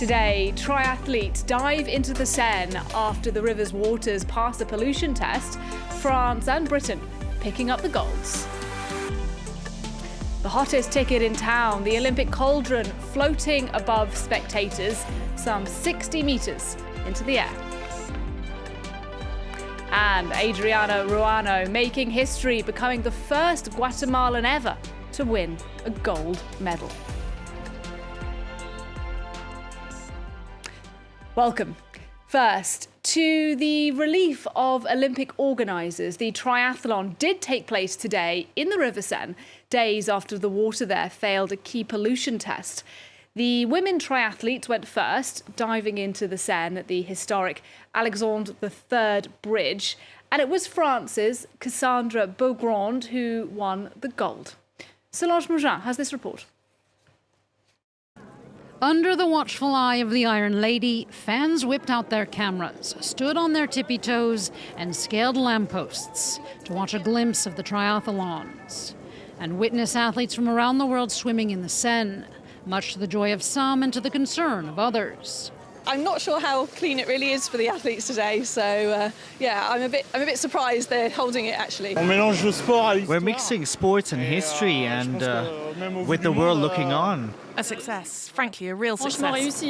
today, triathletes dive into the Seine after the river's waters pass a pollution test. France and Britain picking up the golds. The hottest ticket in town, the Olympic cauldron floating above spectators, some 60 metres into the air. And Adriana Ruano making history, becoming the first Guatemalan ever to win a gold medal. Welcome. First, to the relief of Olympic organisers, the triathlon did take place today in the River Seine, days after the water there failed a key pollution test. The women triathletes went first, diving into the Seine at the historic Alexandre III bridge, and it was France's Cassandre Beaugrand who won the gold. Solange Mougin has this report. Under the watchful eye of the Iron Lady, fans whipped out their cameras, stood on their tippy toes and scaled lampposts to watch a glimpse of the triathlons and witness athletes from around the world swimming in the Seine, much to the joy of some and to the concern of others. I'm not sure how clean it really is for the athletes today, so yeah, I'm a bit surprised they're holding it actually. We're mixing sports and history and with the world looking on. A success, frankly, a real success.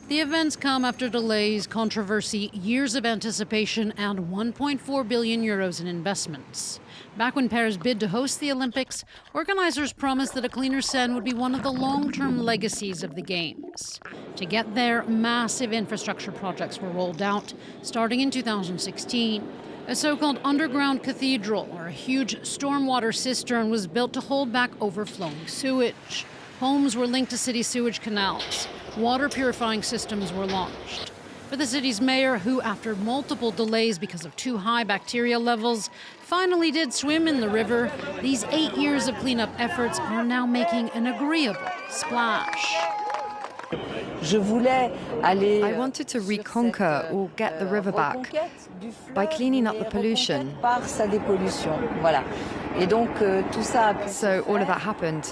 The events come after delays, controversy, years of anticipation and 1.4 billion euros in investments. Back when Paris bid to host the Olympics, organizers promised that a cleaner Seine would be one of the long-term legacies of the Games. To get there, massive infrastructure projects were rolled out, starting in 2016. A so-called underground cathedral, or a huge stormwater cistern, was built to hold back overflowing sewage. Homes were linked to city sewage canals. Water purifying systems were launched. For the city's mayor, who, after multiple delays because of too high bacteria levels, finally did swim in the river, these 8 years of cleanup efforts are now making an agreeable splash. I wanted to reconquer or get the river back by cleaning up the pollution. So all of that happened.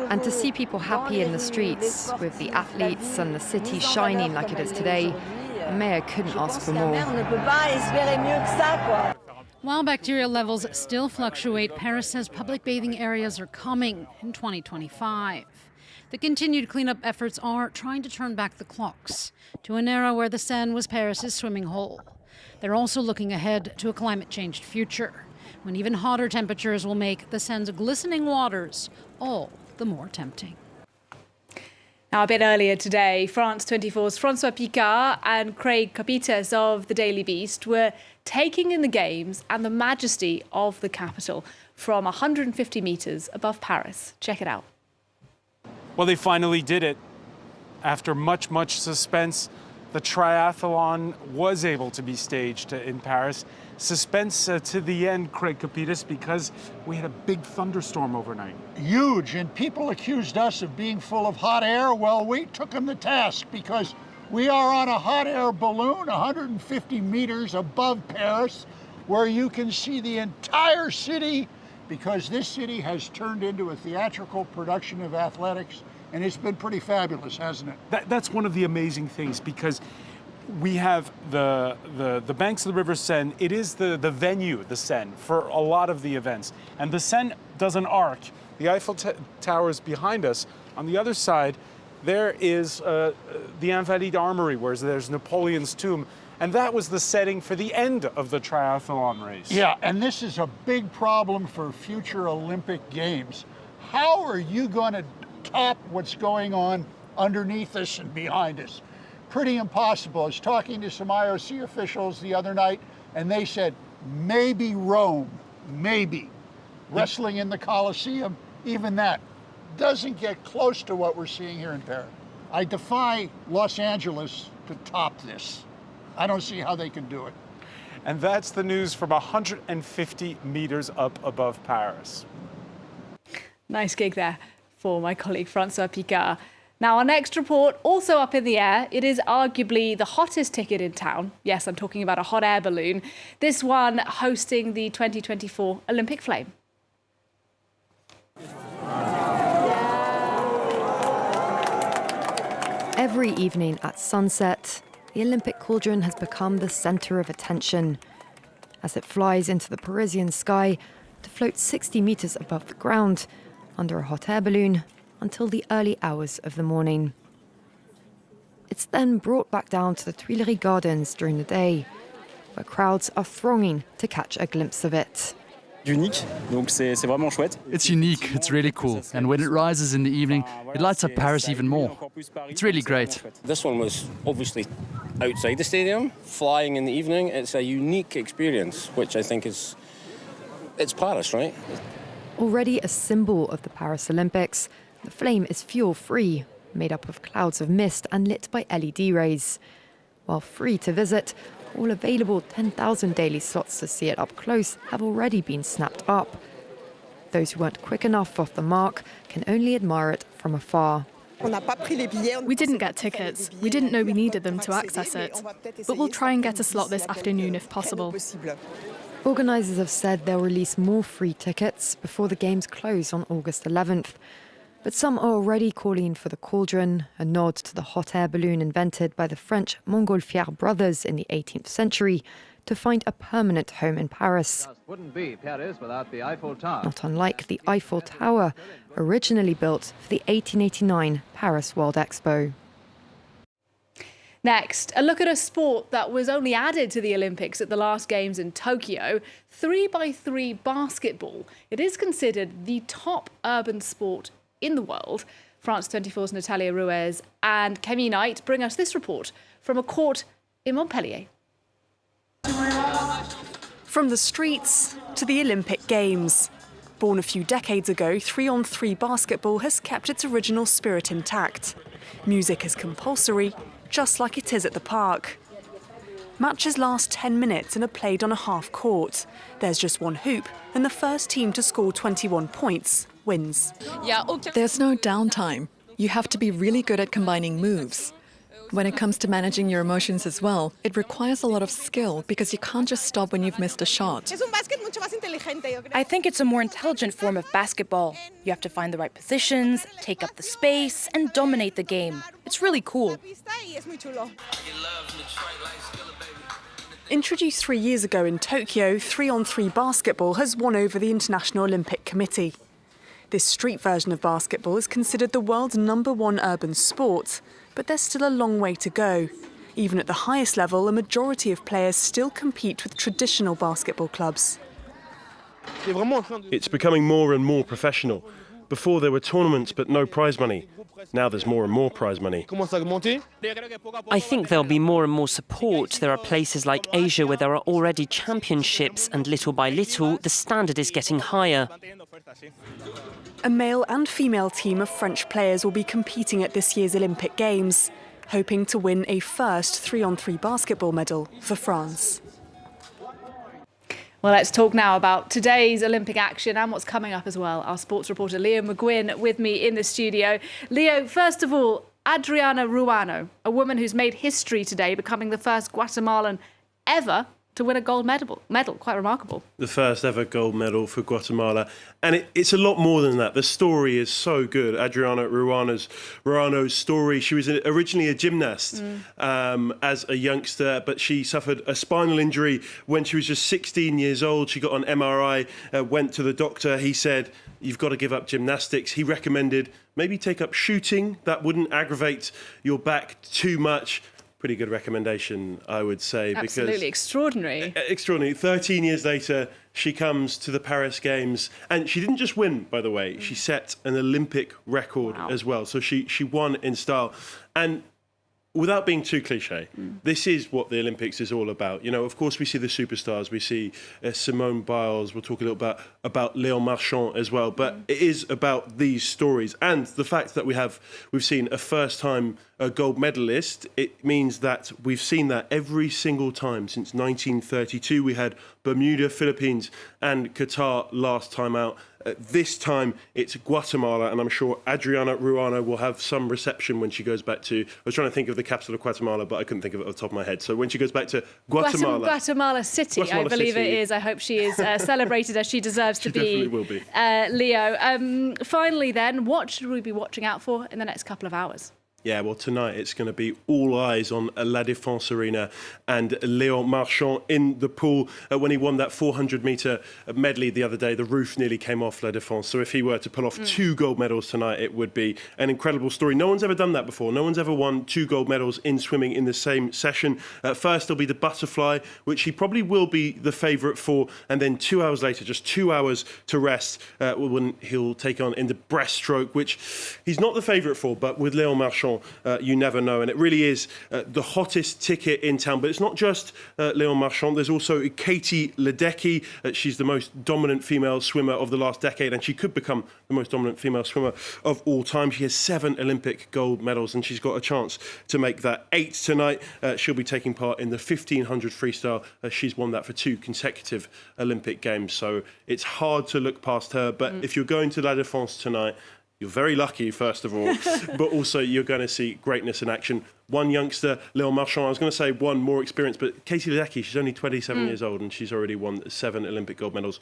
And to see people happy in the streets, with the athletes and the city shining like it is today, the mayor couldn't ask for more. While bacteria levels still fluctuate, Paris says public bathing areas are coming in 2025. The continued cleanup efforts are trying to turn back the clocks to an era where the Seine was Paris's swimming hole. They're also looking ahead to a climate-changed future, when even hotter temperatures will make the Seine's glistening waters all the more tempting. Now, a bit earlier today, France 24's François Picard and Craig Capites of the Daily Beast were taking in the Games and the majesty of the capital from 150 metres above Paris. Check it out. Well, they finally did it. After much suspense, the triathlon was able to be staged in Paris. Suspense to the end, Craig Capites, because we had a big thunderstorm overnight. Huge, and people accused us of being full of hot air. Well, we took them to task because we are on a hot air balloon 150 meters above Paris, where you can see the entire city, because this city has turned into a theatrical production of athletics, and it's been pretty fabulous, hasn't it? That's one of the amazing things, because we have the banks of the River Seine. It is the venue, the Seine, for a lot of the events. And the Seine does an arc. The Eiffel Tower is behind us. On the other side, there is the Invalides Armory, where there's Napoleon's tomb. And that was the setting for the end of the triathlon race. Yeah, and this is a big problem for future Olympic Games. How are you going to top what's going on underneath us and behind us? Pretty impossible. I was talking to some IOC officials the other night, and they said, maybe Rome, maybe. Wrestling in the Colosseum, even that doesn't get close to what we're seeing here in Paris. I defy Los Angeles to top this. I don't see how they can do it. And that's the news from 150 meters up above Paris. Nice gig there for my colleague François Picard. Now, our next report, also up in the air. It is arguably the hottest ticket in town. Yes, I'm talking about a hot air balloon. This one hosting the 2024 Olympic Flame. Every evening at sunset, the Olympic cauldron has become the centre of attention as it flies into the Parisian sky to float 60 metres above the ground under a hot air balloon until the early hours of the morning. It's then brought back down to the Tuileries Gardens during the day, where crowds are thronging to catch a glimpse of it. It's unique, it's really cool, and when it rises in the evening, it lights up Paris even more. It's really great. This one was obviously outside the stadium, flying in the evening. It's a unique experience, which I think it's Paris, right? Already a symbol of the Paris Olympics, the flame is fuel-free, made up of clouds of mist and lit by LED rays. While free to visit, all available 10,000 daily slots to see it up close have already been snapped up. Those who weren't quick enough off the mark can only admire it from afar. We didn't get tickets. We didn't know we needed them to access it. But we'll try and get a slot this afternoon if possible. Organisers have said they'll release more free tickets before the Games close on August 11th. But some are already calling for the cauldron, a nod to the hot air balloon invented by the French Montgolfier brothers in the 18th century, to find a permanent home in Paris. Not unlike the Eiffel Tower, originally built for the 1889 Paris World Expo. Next, a look at a sport that was only added to the Olympics at the last Games in Tokyo, 3x3 basketball. It is considered the top urban sport in the world. France 24's Natalia Ruiz and Kemi Knight bring us this report from a court in Montpellier. From the streets to the Olympic Games. Born a few decades ago, 3-on-3 basketball has kept its original spirit intact. Music is compulsory, just like it is at the park. Matches last 10 minutes and are played on a half court. There's just one hoop, and the first team to score 21 points wins. There's no downtime. You have to be really good at combining moves. When it comes to managing your emotions as well, it requires a lot of skill because you can't just stop when you've missed a shot. I think it's a more intelligent form of basketball. You have to find the right positions, take up the space, and dominate the game. It's really cool. Introduced 3 years ago in Tokyo, 3-on-3 basketball has won over the International Olympic Committee. This street version of basketball is considered the world's #1 urban sport, but there's still a long way to go. Even at the highest level, a majority of players still compete with traditional basketball clubs. It's becoming more and more professional. Before there were tournaments but no prize money. Now there's more and more prize money. I think there'll be more and more support. There are places like Asia where there are already championships, and little by little the standard is getting higher. A male and female team of French players will be competing at this year's Olympic Games, hoping to win a first 3-on-3 basketball medal for France. Well, let's talk now about today's Olympic action and what's coming up as well. Our sports reporter Leo McGuinn with me in the studio. Leo, first of all, Adriana Ruano, a woman who's made history today, becoming the first Guatemalan ever to win a gold medal. Quite remarkable. The first ever gold medal for Guatemala. And it's a lot more than that. The story is so good. Adriana Ruano's story. She was originally a gymnast as a youngster, but she suffered a spinal injury when she was just 16 years old. She got an MRI, went to the doctor. He said, "You've got to give up gymnastics." He recommended maybe take up shooting. That wouldn't aggravate your back too much. Pretty good recommendation, I would say. Absolutely extraordinary. Extraordinary. 13 years later, she comes to the Paris Games. And she didn't just win, by the way. She set an Olympic record as well. So she won in style. And without being too cliche, this is what the Olympics is all about. You know, of course, we see the superstars. We see Simone Biles. We'll talk a little bit about Léon Marchand as well. But it is about these stories. And the fact that we've seen a first-time gold medalist, it means that we've seen that every single time since 1932. We had Bermuda, Philippines, and Qatar last time out. This time it's Guatemala, and I'm sure Adriana Ruano will have some reception when she goes back to... I was trying to think of the capital of Guatemala, but I couldn't think of it off the top of my head. So when she goes back to Guatemala... Guatemala City, I believe it is. I hope she is celebrated as she deserves to be. She definitely will be. Leo, finally then, what should we be watching out for in the next couple of hours? Yeah, well, tonight it's going to be all eyes on La Défense Arena and Léon Marchand in the pool. When he won that 400-metre medley the other day, the roof nearly came off La Défense. So if he were to pull off 2 gold medals tonight, it would be an incredible story. No one's ever done that before. No one's ever won 2 gold medals in swimming in the same session. First, there'll be the butterfly, which he probably will be the favourite for. And then 2 hours later, just 2 hours to rest, when he'll take on in the breaststroke, which he's not the favourite for, but with Léon Marchand, you never know. And it really is the hottest ticket in town. But it's not just Léon Marchand. There's also Katie Ledecky. She's the most dominant female swimmer of the last decade, and she could become the most dominant female swimmer of all time. She has 7 Olympic gold medals, and she's got a chance to make that 8 tonight. She'll be taking part in the 1500 freestyle. She's won that for 2 consecutive Olympic Games. So it's hard to look past her. But if you're going to La Défense tonight, you're very lucky, first of all, but also you're going to see greatness in action. One youngster, Léon Marchand, I was going to say one more experienced, but Katie Ledecky, she's only 27 years old and she's already won 7 Olympic gold medals.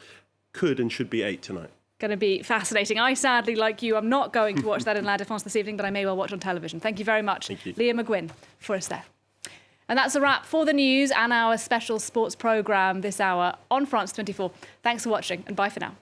Could and should be 8 tonight. Going to be fascinating. I sadly, like you, I'm not going to watch that in La Défense this evening, but I may well watch on television. Thank you very much, Leah McGuinn, for us there. And that's a wrap for the news and our special sports programme this hour on France 24. Thanks for watching and bye for now.